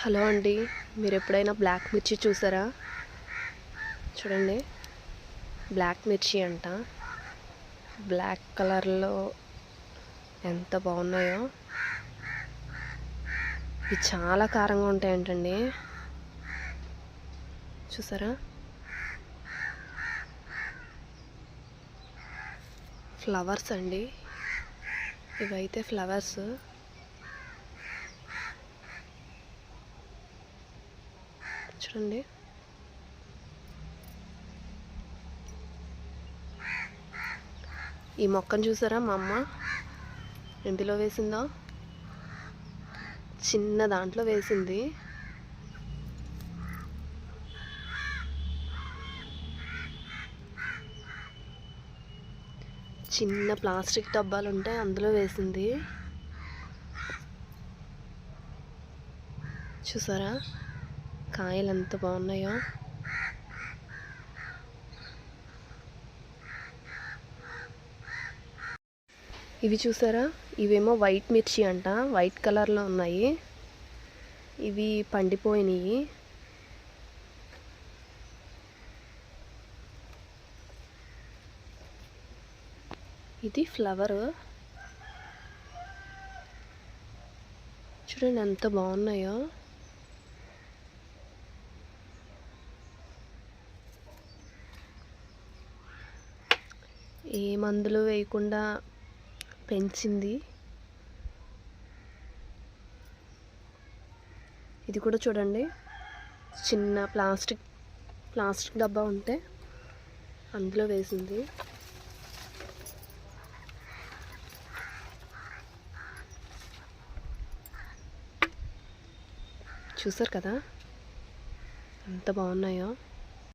Hello అండి, మీరు ఎప్పుడైనా బ్లాక్ మిర్చి చూసారా? చూడండి, బ్లాక్ మిర్చి అంట. బ్లాక్ కలర్లో ఎంత బాగున్నాయో. ఇవి చాలా కారంగా ఉంటాయంటండి. చూసారా? ఫ్లవర్స్ అండి, ఇవైతే ఫ్లవర్స్. చూడండి, ఈ మొక్కను చూసారా? మా అమ్మ ఎందులో వేసిందో, చిన్న దాంట్లో వేసింది. చిన్న ప్లాస్టిక్ డబ్బాలు ఉంటాయి, అందులో వేసింది. చూసారా కాయలు ఎంత బాగున్నాయో. ఇవి చూసారా? ఇవేమో వైట్ మిర్చి అంట, వైట్ కలర్లో ఉన్నాయి. ఇవి పండిపోయినాయి. ఇది ఫ్లవర్. చూడండి ఎంత బాగున్నాయో. ఏ మందులు వేయకుండా పెంచింది. ఇది కూడా చూడండి, చిన్న ప్లాస్టిక్ డబ్బా ఉంటే అందులో వేసింది. చూసారు కదా ఎంత బాగున్నాయో.